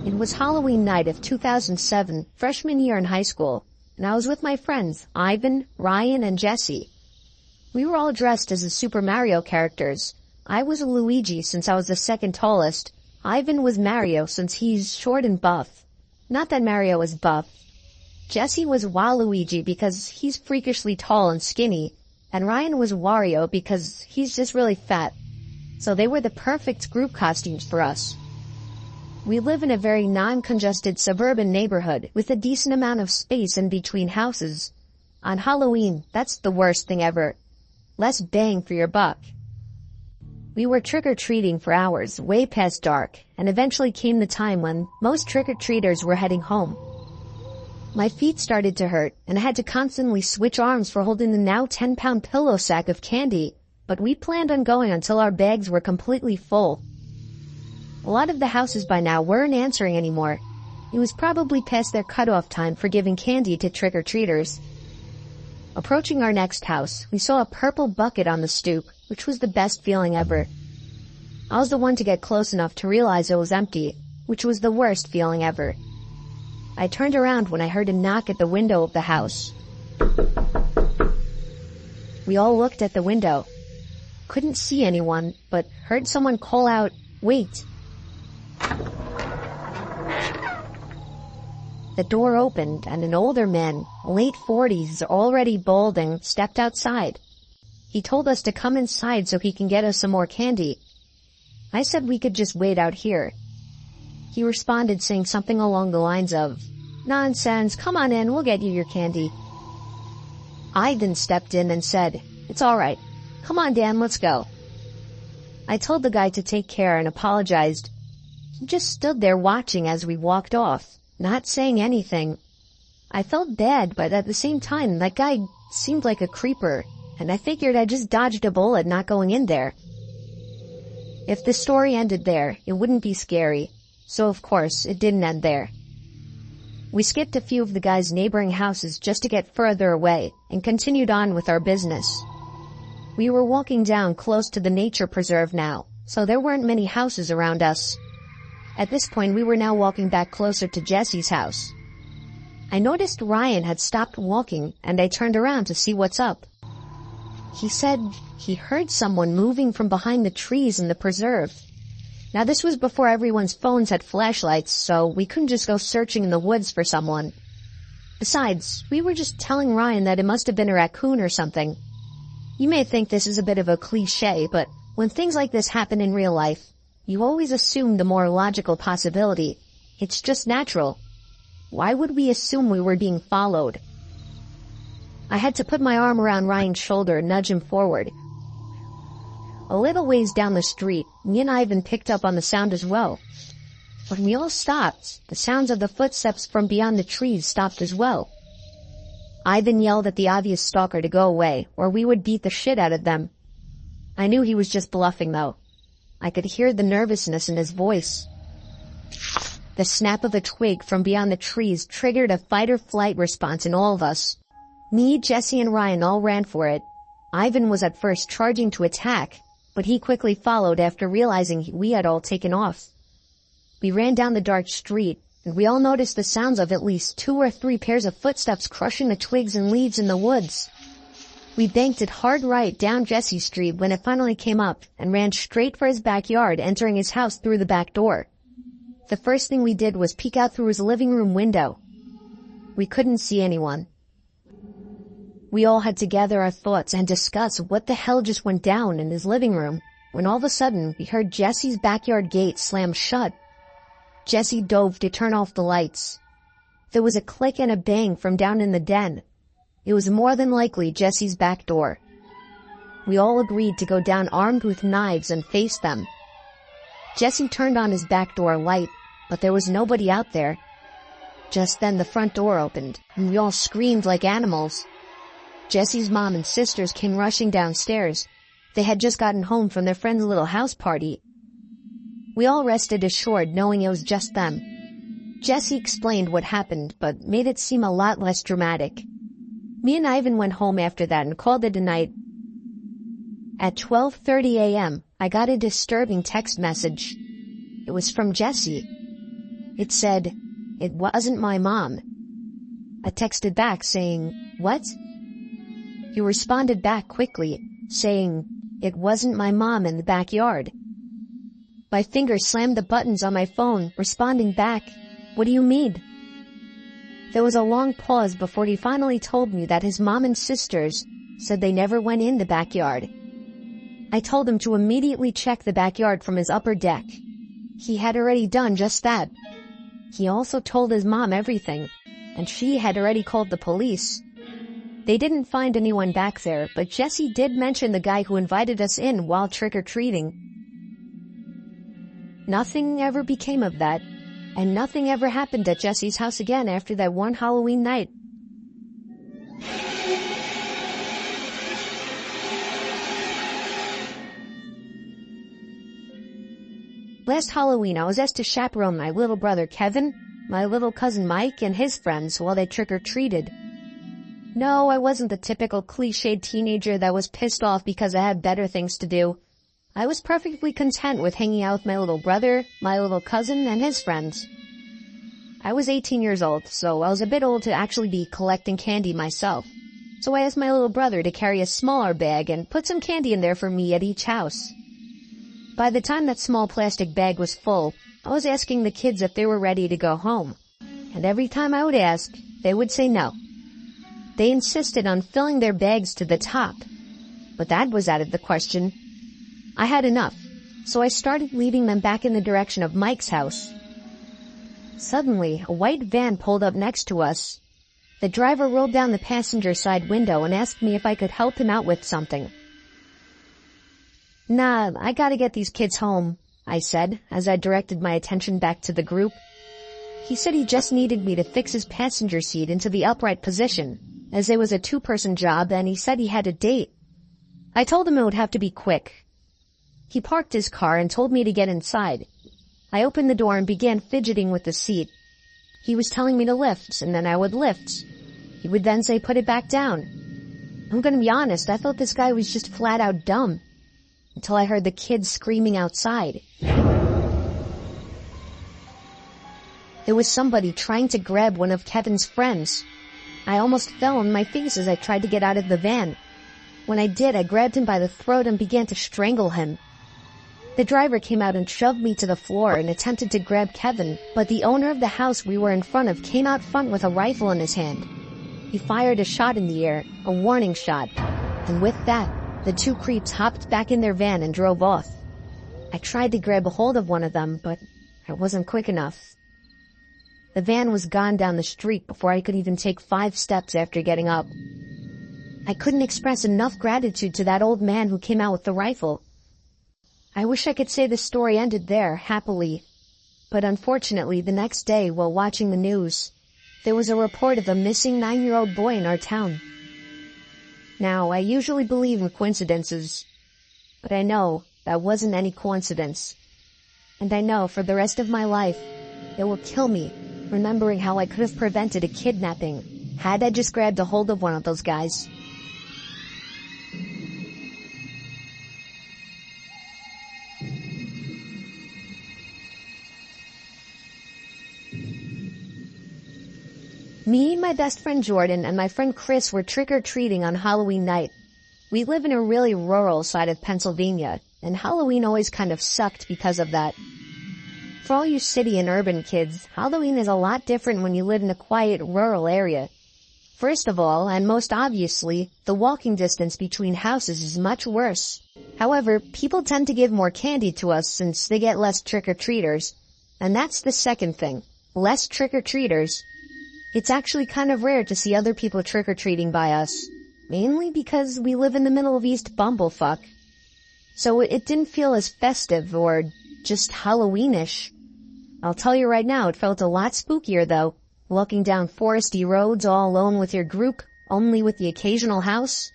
It was Halloween night of 2007, freshman year in high school, and I was with my friends, Ivan, Ryan, and Jesse. We were all dressed as the Super Mario characters. I was a Luigi since I was the second tallest. Ivan was Mario since he's short and buff. Not that Mario is buff. Jesse was Waluigi because he's freakishly tall and skinny, and Ryan was Wario because he's just really fat. So they were the perfect group costumes for us. We live in a very non-congested suburban neighborhood with a decent amount of space in between houses. On Halloween, that's the worst thing ever. Less bang for your buck. We were trick-or-treating for hours, way past dark, and eventually came the time when most trick-or-treaters were heading home. My feet started to hurt, and I had to constantly switch arms for holding the now 10-pound pillow sack of candy, but we planned on going until our bags were completely full. A lot of the houses by now weren't answering anymore. It was probably past their cutoff time for giving candy to trick-or-treaters. Approaching our next house, we saw a purple bucket on the stoop, which was the best feeling ever. I was the one to get close enough to realize it was empty, which was the worst feeling ever. I turned around when I heard a knock at the window of the house. We all looked at the window. Couldn't see anyone, but heard someone call out, "Wait!" The door opened and an older man, late 40s, already balding, stepped outside. He told us to come inside so he can get us some more candy. I said we could just wait out here. He responded saying something along the lines of, "Nonsense, come on in, we'll get you your candy." I then stepped in and said, "It's alright. Come on, Dan, let's go." I told the guy to take care and apologized. He just stood there watching as we walked off, not saying anything. I felt bad, but at the same time, that guy seemed like a creeper, and I figured I just dodged a bullet not going in there. If the story ended there, it wouldn't be scary, so of course, it didn't end there. We skipped a few of the guy's neighboring houses just to get further away, and continued on with our business. We were walking down close to the nature preserve now, so there weren't many houses around us. At this point, we were now walking back closer to Jesse's house. I noticed Ryan had stopped walking, and I turned around to see what's up. He said he heard someone moving from behind the trees in the preserve. Now this was before everyone's phones had flashlights, so we couldn't just go searching in the woods for someone. Besides, we were just telling Ryan that it must have been a raccoon or something. You may think this is a bit of a cliché, but when things like this happen in real life, you always assume the more logical possibility. It's just natural. Why would we assume we were being followed? I had to put my arm around Ryan's shoulder and nudge him forward. A little ways down the street, me and Ivan picked up on the sound as well. When we all stopped, the sounds of the footsteps from beyond the trees stopped as well. Ivan yelled at the obvious stalker to go away, or we would beat the shit out of them. I knew he was just bluffing, though. I could hear the nervousness in his voice. The snap of a twig from beyond the trees triggered a fight-or-flight response in all of us. Me, Jesse, and Ryan all ran for it. Ivan was at first charging to attack, but he quickly followed after realizing we had all taken off. We ran down the dark street, and we all noticed the sounds of at least 2 or 3 pairs of footsteps crushing the twigs and leaves in the woods. We banked it hard right down Jesse Street when it finally came up and ran straight for his backyard, entering his house through the back door. The first thing we did was peek out through his living room window. We couldn't see anyone. We all had to gather our thoughts and discuss what the hell just went down in his living room, when all of a sudden we heard Jesse's backyard gate slam shut. Jesse dove to turn off the lights. There was a click and a bang from down in the den. It was more than likely Jesse's back door. We all agreed to go down armed with knives and face them. Jesse turned on his back door light, but there was nobody out there. Just then the front door opened, and we all screamed like animals. Jesse's mom and sisters came rushing downstairs. They had just gotten home from their friend's little house party. We all rested assured knowing it was just them. Jesse explained what happened, but made it seem a lot less dramatic. Me and Ivan went home after that and called it a night. At 12:30 a.m., I got a disturbing text message. It was from Jesse. It said, "It wasn't my mom." I texted back saying, "What?" He responded back quickly, saying, "It wasn't my mom in the backyard." My finger slammed the buttons on my phone, responding back, "What do you mean?" There was a long pause before he finally told me that his mom and sisters said they never went in the backyard. I told him to immediately check the backyard from his upper deck. He had already done just that. He also told his mom everything, and she had already called the police. They didn't find anyone back there, but Jesse did mention the guy who invited us in while trick-or-treating. Nothing ever became of that, and nothing ever happened at Jesse's house again after that one Halloween night. Last Halloween, I was asked to chaperone my little brother Kevin, my little cousin Mike, and his friends while they trick-or-treated. No, I wasn't the typical cliched teenager that was pissed off because I had better things to do. I was perfectly content with hanging out with my little brother, my little cousin, and his friends. I was 18 years old, so I was a bit old to actually be collecting candy myself. So I asked my little brother to carry a smaller bag and put some candy in there for me at each house. By the time that small plastic bag was full, I was asking the kids if they were ready to go home. And every time I would ask, they would say no. They insisted on filling their bags to the top. But that was out of the question. I had enough, so I started leading them back in the direction of Mike's house. Suddenly, a white van pulled up next to us. The driver rolled down the passenger side window and asked me if I could help him out with something. "Nah, I gotta get these kids home," I said, as I directed my attention back to the group. He said he just needed me to fix his passenger seat into the upright position, as it was a two-person job, and he said he had a date. I told him it would have to be quick. He parked his car and told me to get inside. I opened the door and began fidgeting with the seat. He was telling me to lift, and then I would lift. He would then say, "Put it back down." I'm gonna be honest, I thought this guy was just flat out dumb. Until I heard the kids screaming outside. There was somebody trying to grab one of Kevin's friends. I almost fell on my face as I tried to get out of the van. When I did, I grabbed him by the throat and began to strangle him. The driver came out and shoved me to the floor and attempted to grab Kevin, but the owner of the house we were in front of came out front with a rifle in his hand. He fired a shot in the air, a warning shot, and with that, the two creeps hopped back in their van and drove off. I tried to grab a hold of one of them, but I wasn't quick enough. The van was gone down the street before I could even take 5 steps after getting up. I couldn't express enough gratitude to that old man who came out with the rifle. I wish I could say the story ended there, happily. But unfortunately, the next day, while watching the news, there was a report of a missing 9-year-old boy in our town. Now, I usually believe in coincidences, but I know that wasn't any coincidence. And I know for the rest of my life, it will kill me, remembering how I could have prevented a kidnapping, had I just grabbed a hold of one of those guys. Me, my best friend Jordan, and my friend Chris were trick-or-treating on Halloween night. We live in a really rural side of Pennsylvania, and Halloween always kind of sucked because of that. For all you city and urban kids, Halloween is a lot different when you live in a quiet, rural area. First of all, and most obviously, the walking distance between houses is much worse. However, people tend to give more candy to us since they get less trick-or-treaters. And that's the second thing. Less trick-or-treaters. It's actually kind of rare to see other people trick-or-treating by us, mainly because we live in the middle of East Bumblefuck. So it didn't feel as festive or just Halloweenish. I'll tell you right now, it felt a lot spookier though, walking down foresty roads all alone with your group, only with the occasional house.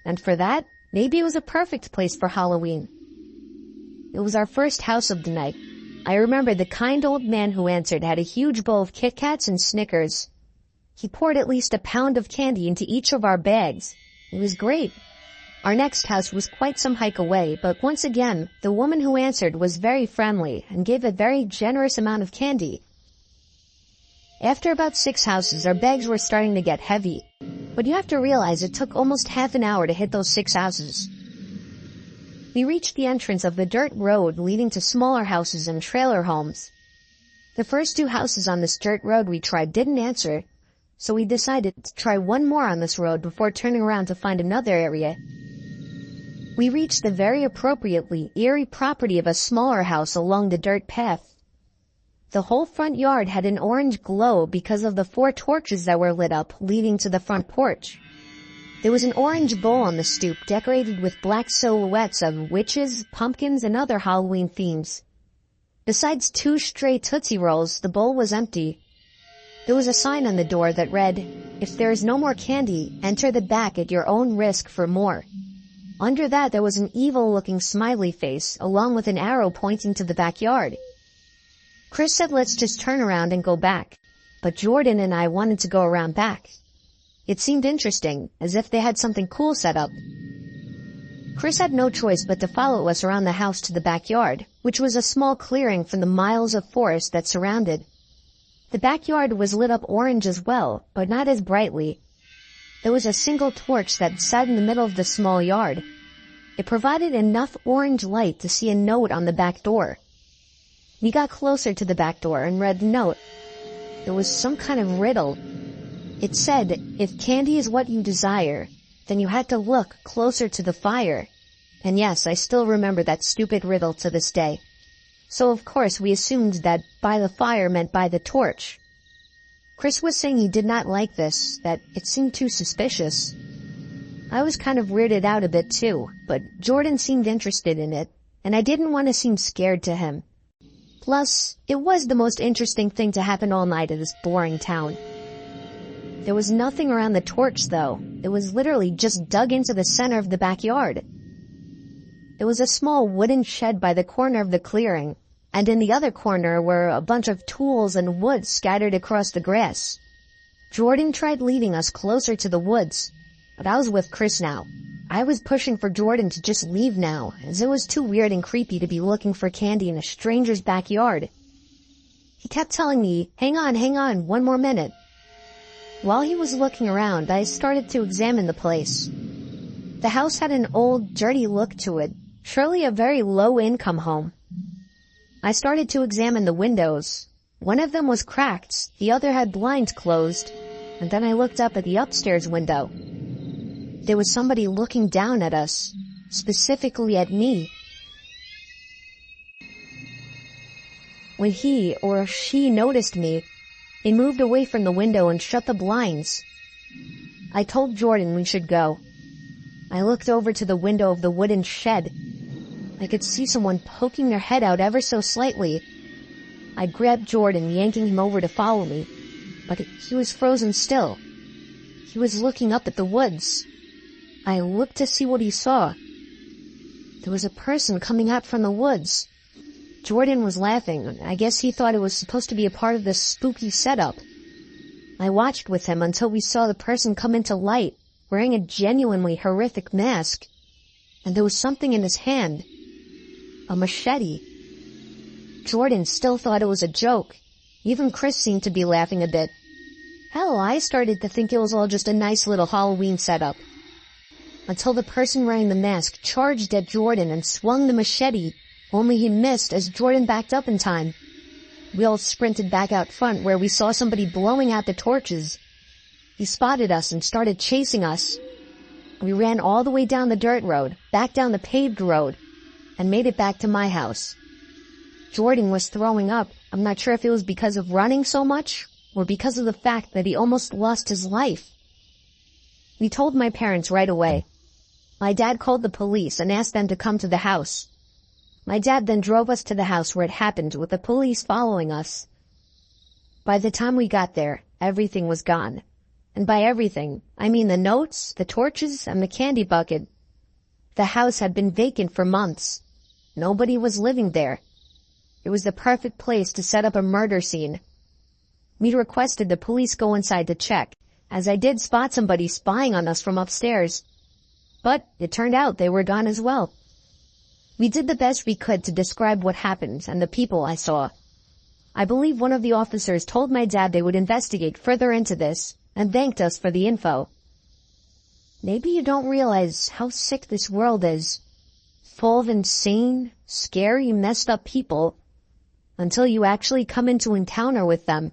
And for that, maybe it was a perfect place for Halloween. It was our first house of the night. I remember the kind old man who answered had a huge bowl of Kit Kats and Snickers. He poured at least a pound of candy into each of our bags. It was great. Our next house was quite some hike away, but once again, the woman who answered was very friendly and gave a very generous amount of candy. After about 6 houses, our bags were starting to get heavy. But you have to realize it took almost half an hour to hit those 6 houses. We reached the entrance of the dirt road leading to smaller houses and trailer homes. The first 2 houses on this dirt road we tried didn't answer, so we decided to try one more on this road before turning around to find another area. We reached the very appropriately eerie property of a smaller house along the dirt path. The whole front yard had an orange glow because of the 4 torches that were lit up leading to the front porch. There was an orange bowl on the stoop decorated with black silhouettes of witches, pumpkins, and other Halloween themes. Besides 2 stray Tootsie Rolls, the bowl was empty. There was a sign on the door that read, "If there is no more candy, enter the back at your own risk for more." Under that there was an evil-looking smiley face, along with an arrow pointing to the backyard. Chris said let's just turn around and go back, but Jordan and I wanted to go around back. It seemed interesting, as if they had something cool set up. Chris had no choice but to follow us around the house to the backyard, which was a small clearing from the miles of forest that surrounded. The backyard was lit up orange as well, but not as brightly. There was a single torch that sat in the middle of the small yard. It provided enough orange light to see a note on the back door. We got closer to the back door and read the note. It was some kind of riddle. It said, if candy is what you desire, then you had to look closer to the fire. And yes, I still remember that stupid riddle to this day. So of course we assumed that by the fire meant by the torch. Chris was saying he did not like this, that it seemed too suspicious. I was kind of weirded out a bit too, but Jordan seemed interested in it, and I didn't want to seem scared to him. Plus, it was the most interesting thing to happen all night in this boring town. There was nothing around the torch though. It was literally just dug into the center of the backyard. There was a small wooden shed by the corner of the clearing, and in the other corner were a bunch of tools and wood scattered across the grass. Jordan tried leading us closer to the woods, but I was with Chris now. I was pushing for Jordan to just leave now, as it was too weird and creepy to be looking for candy in a stranger's backyard. He kept telling me, hang on, one more minute. While he was looking around, I started to examine the place. The house had an old, dirty look to it, surely a very low-income home. I started to examine the windows. One of them was cracked, the other had blinds closed, and then I looked up at the upstairs window. There was somebody looking down at us, specifically at me. When he or she noticed me, they moved away from the window and shut the blinds. I told Jordan we should go. I looked over to the window of the wooden shed. I could see someone poking their head out ever so slightly. I grabbed Jordan, yanking him over to follow me, but he was frozen still. He was looking up at the woods. I looked to see what he saw. There was a person coming out from the woods. Jordan was laughing. I guess he thought it was supposed to be a part of this spooky setup. I watched with him until we saw the person come into light, wearing a genuinely horrific mask. And there was something in his hand. A machete. Jordan still thought it was a joke. Even Chris seemed to be laughing a bit. Hell, I started to think it was all just a nice little Halloween setup. Until the person wearing the mask charged at Jordan and swung the machete, only he missed as Jordan backed up in time. We all sprinted back out front where we saw somebody blowing out the torches. He spotted us and started chasing us. We ran all the way down the dirt road, back down the paved road, and made it back to my house. Jordan was throwing up. I'm not sure if it was because of running so much, or because of the fact that he almost lost his life. We told my parents right away. My dad called the police and asked them to come to the house. My dad then drove us to the house where it happened with the police following us. By the time we got there, everything was gone. And by everything, I mean the notes, the torches, and the candy bucket. The house had been vacant for months. Nobody was living there. It was the perfect place to set up a murder scene. We requested the police go inside to check, as I did spot somebody spying on us from upstairs. But it turned out they were gone as well. We did the best we could to describe what happened and the people I saw. I believe one of the officers told my dad they would investigate further into this and thanked us for the info. Maybe you don't realize how sick this world is, full of insane, scary, messed up people, until you actually come into encounter with them.